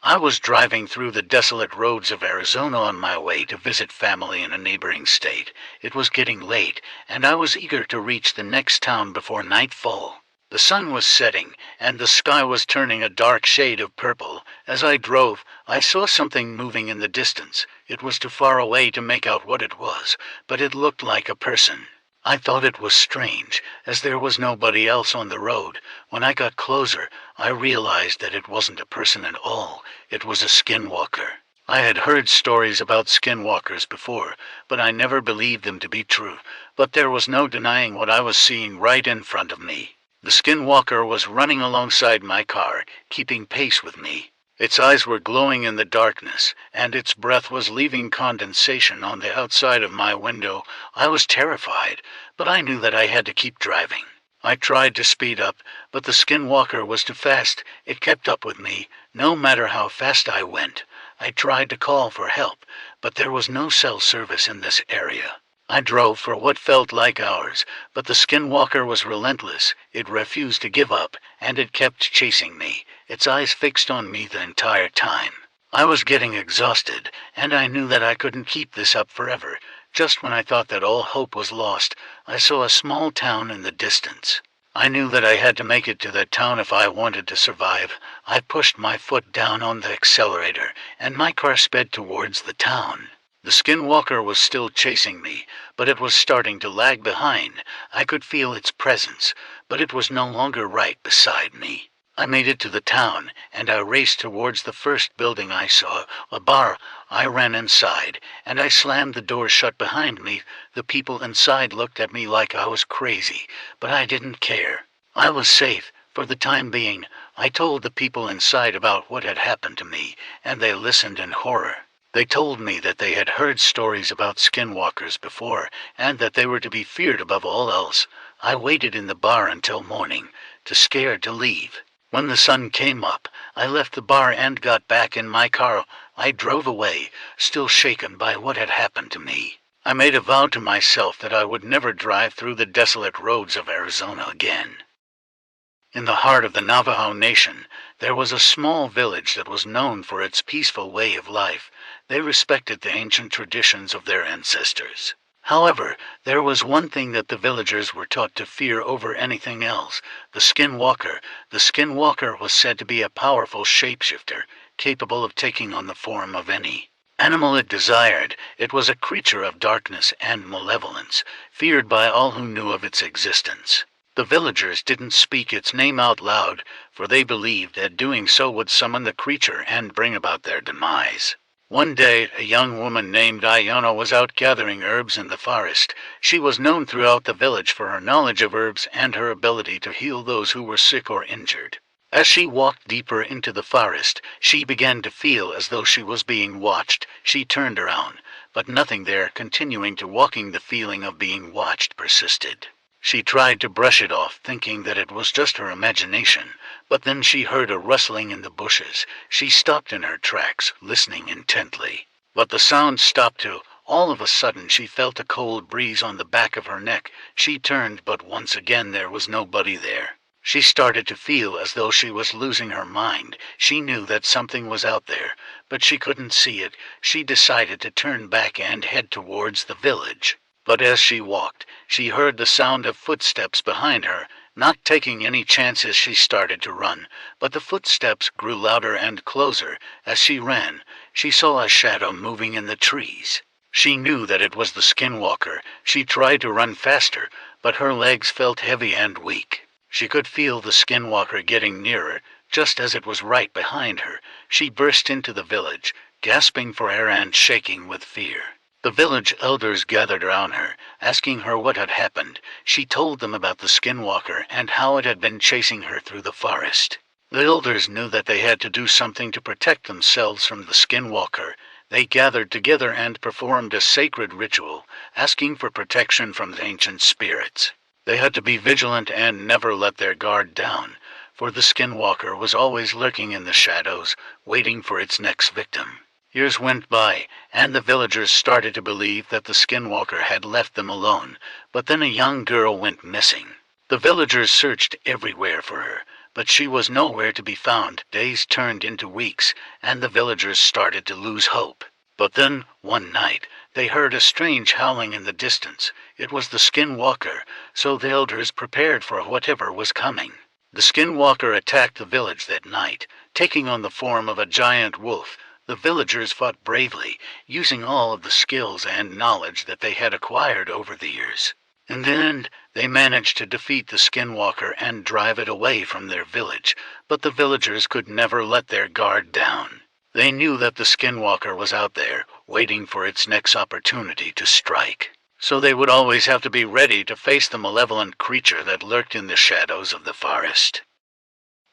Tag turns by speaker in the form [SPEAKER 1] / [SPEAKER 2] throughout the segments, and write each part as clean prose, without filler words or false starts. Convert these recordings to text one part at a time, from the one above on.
[SPEAKER 1] I was driving through the desolate roads of Arizona on my way to visit family in a neighboring state. It was getting late, and I was eager to reach the next town before nightfall. The sun was setting, and the sky was turning a dark shade of purple. As I drove, I saw something moving in the distance. It was too far away to make out what it was, but it looked like a person. I thought it was strange, as there was nobody else on the road. When I got closer, I realized that it wasn't a person at all. It was a skinwalker. I had heard stories about skinwalkers before, but I never believed them to be true. But there was no denying what I was seeing right in front of me. The skinwalker was running alongside my car, keeping pace with me. Its eyes were glowing in the darkness, and its breath was leaving condensation on the outside of my window. I was terrified, but I knew that I had to keep driving. I tried to speed up, but the skinwalker was too fast. It kept up with me, no matter how fast I went. I tried to call for help, but there was no cell service in this area. I drove for what felt like hours, but the skinwalker was relentless. It refused to give up, and it kept chasing me, its eyes fixed on me the entire time. I was getting exhausted, and I knew that I couldn't keep this up forever. Just when I thought that all hope was lost, I saw a small town in the distance. I knew that I had to make it to that town if I wanted to survive. I pushed my foot down on the accelerator, and my car sped towards the town. The skinwalker was still chasing me, but it was starting to lag behind. I could feel its presence, but it was no longer right beside me. I made it to the town, and I raced towards the first building I saw, a bar. I ran inside, and I slammed the door shut behind me. The people inside looked at me like I was crazy, but I didn't care. I was safe, for the time being. I told the people inside about what had happened to me, and they listened in horror. They told me that they had heard stories about skinwalkers before, and that they were to be feared above all else. I waited in the bar until morning, too scared to leave. When the sun came up, I left the bar and got back in my car. I drove away, still shaken by what had happened to me. I made a vow to myself that I would never drive through the desolate roads of Arizona again. In the heart of the Navajo Nation, there was a small village that was known for its peaceful way of life. They respected the ancient traditions of their ancestors. However, there was one thing that the villagers were taught to fear over anything else: the skinwalker. The skinwalker was said to be a powerful shapeshifter, capable of taking on the form of any animal it desired. It was a creature of darkness and malevolence, feared by all who knew of its existence. The villagers didn't speak its name out loud, for they believed that doing so would summon the creature and bring about their demise. One day, a young woman named Ayana was out gathering herbs in the forest. She was known throughout the village for her knowledge of herbs and her ability to heal those who were sick or injured. As she walked deeper into the forest, she began to feel as though she was being watched. She turned around, but nothing there. Continuing to walking, the feeling of being watched persisted. She tried to brush it off, thinking that it was just her imagination, but then she heard a rustling in the bushes. She stopped in her tracks, listening intently. But the sound stopped too. All of a sudden she felt a cold breeze on the back of her neck. She turned, but once again there was nobody there. She started to feel as though she was losing her mind. She knew that something was out there, but she couldn't see it. She decided to turn back and head towards the village. But as she walked, she heard the sound of footsteps behind her. Not taking any chances, she started to run, but the footsteps grew louder and closer. As she ran, she saw a shadow moving in the trees. She knew that it was the skinwalker. She tried to run faster, but her legs felt heavy and weak. She could feel the skinwalker getting nearer, just as it was right behind her. She burst into the village, gasping for air and shaking with fear. The village elders gathered around her, asking her what had happened. She told them about the skinwalker and how it had been chasing her through the forest. The elders knew that they had to do something to protect themselves from the skinwalker. They gathered together and performed a sacred ritual, asking for protection from the ancient spirits. They had to be vigilant and never let their guard down, for the skinwalker was always lurking in the shadows, waiting for its next victim. Years went by, and the villagers started to believe that the skinwalker had left them alone, but then a young girl went missing. The villagers searched everywhere for her, but she was nowhere to be found. Days turned into weeks, and the villagers started to lose hope. But then, one night, they heard a strange howling in the distance. It was the Skinwalker, so the elders prepared for whatever was coming. The Skinwalker attacked the village that night, taking on the form of a giant wolf. The villagers fought bravely, using all of the skills and knowledge that they had acquired over the years. In the end, they managed to defeat the Skinwalker and drive it away from their village, but the villagers could never let their guard down. They knew that the Skinwalker was out there, waiting for its next opportunity to strike. So they would always have to be ready to face the malevolent creature that lurked in the shadows of the forest.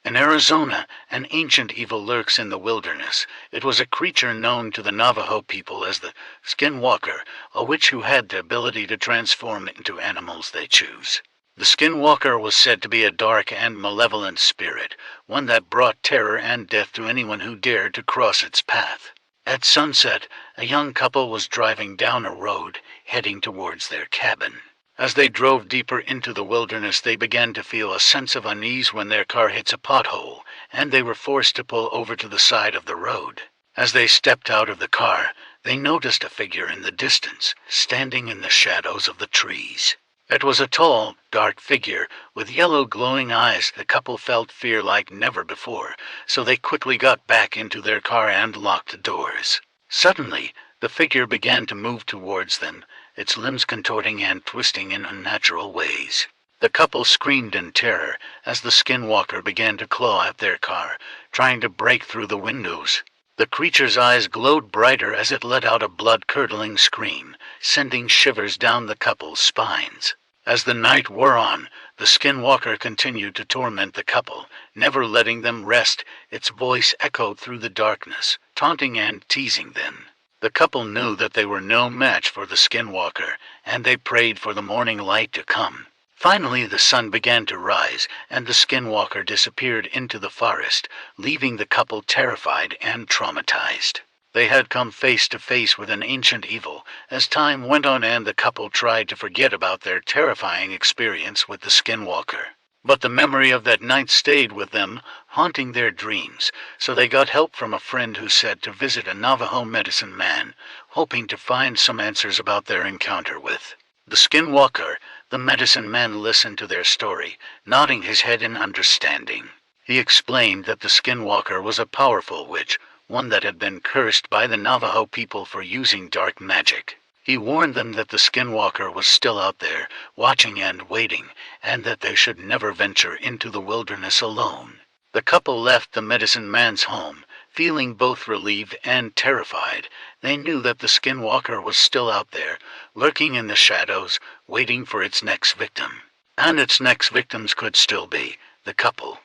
[SPEAKER 1] In Arizona, an ancient evil lurks in the wilderness. It was a creature known to the Navajo people as the Skinwalker, a witch who had the ability to transform into animals they choose. The Skinwalker was said to be a dark and malevolent spirit, one that brought terror and death to anyone who dared to cross its path. At sunset, a young couple was driving down a road, heading towards their cabin. As they drove deeper into the wilderness, they began to feel a sense of unease when their car hits a pothole, and they were forced to pull over to the side of the road. As they stepped out of the car, they noticed a figure in the distance, standing in the shadows of the trees. It was a tall, dark figure with yellow glowing eyes. The couple felt fear like never before, so they quickly got back into their car and locked the doors. Suddenly, the figure began to move towards them, its limbs contorting and twisting in unnatural ways. The couple screamed in terror as the Skinwalker began to claw at their car, trying to break through the windows. The creature's eyes glowed brighter as it let out a blood-curdling scream, sending shivers down the couple's spines. As the night wore on, the Skinwalker continued to torment the couple, never letting them rest. Its voice echoed through the darkness, taunting and teasing them. The couple knew that they were no match for the Skinwalker, and they prayed for the morning light to come. Finally, the sun began to rise, and the Skinwalker disappeared into the forest, leaving the couple terrified and traumatized. They had come face to face with an ancient evil. As time went on and the couple tried to forget about their terrifying experience with the Skinwalker. But the memory of that night stayed with them, haunting their dreams, so they got help from a friend who said to visit a Navajo medicine man, hoping to find some answers about their encounter with the Skinwalker. The medicine man listened to their story, nodding his head in understanding. He explained that the Skinwalker was a powerful witch, one that had been cursed by the Navajo people for using dark magic. He warned them that the Skinwalker was still out there, watching and waiting, and that they should never venture into the wilderness alone. The couple left the medicine man's home, feeling both relieved and terrified. They knew that the Skinwalker was still out there, lurking in the shadows, waiting for its next victim. And its next victims could still be the couple.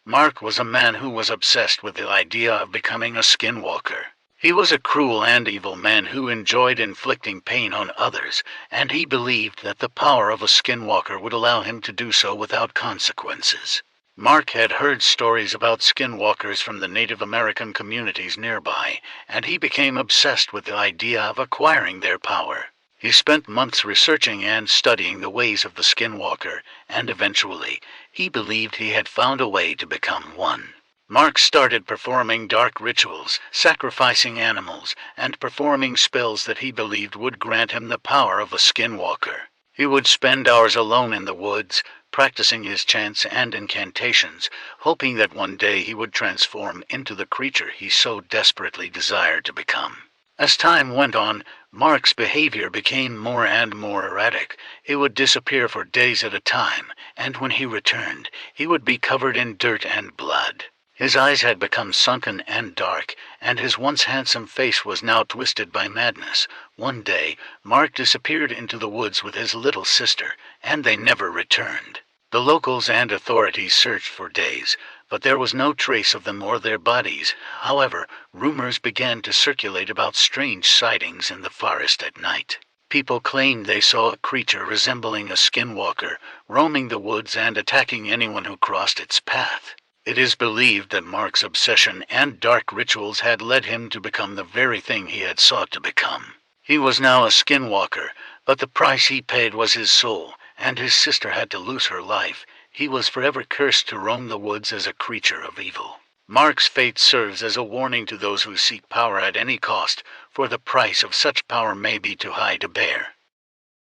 [SPEAKER 1] Mark was a man who was obsessed with the idea of becoming a Skinwalker. He was a cruel and evil man who enjoyed inflicting pain on others, and he believed that the power of a Skinwalker would allow him to do so without consequences. Mark had heard stories about Skinwalkers from the Native American communities nearby, and he became obsessed with the idea of acquiring their power. He spent months researching and studying the ways of the Skinwalker, and eventually, he believed he had found a way to become one. Mark started performing dark rituals, sacrificing animals, and performing spells that he believed would grant him the power of a Skinwalker. He would spend hours alone in the woods, practicing his chants and incantations, hoping that one day he would transform into the creature he so desperately desired to become. As time went on, Mark's behavior became more and more erratic. He would disappear for days at a time, and when he returned, he would be covered in dirt and blood. His eyes had become sunken and dark, and his once handsome face was now twisted by madness. One day, Mark disappeared into the woods with his little sister, and they never returned. The locals and authorities searched for days, but there was no trace of them or their bodies. However, rumors began to circulate about strange sightings in the forest at night. People claimed they saw a creature resembling a Skinwalker, roaming the woods and attacking anyone who crossed its path. It is believed that Mark's obsession and dark rituals had led him to become the very thing he had sought to become. He was now a Skinwalker, but the price he paid was his soul, and his sister had to lose her life. He was forever cursed to roam the woods as a creature of evil. Mark's fate serves as a warning to those who seek power at any cost, for the price of such power may be too high to bear.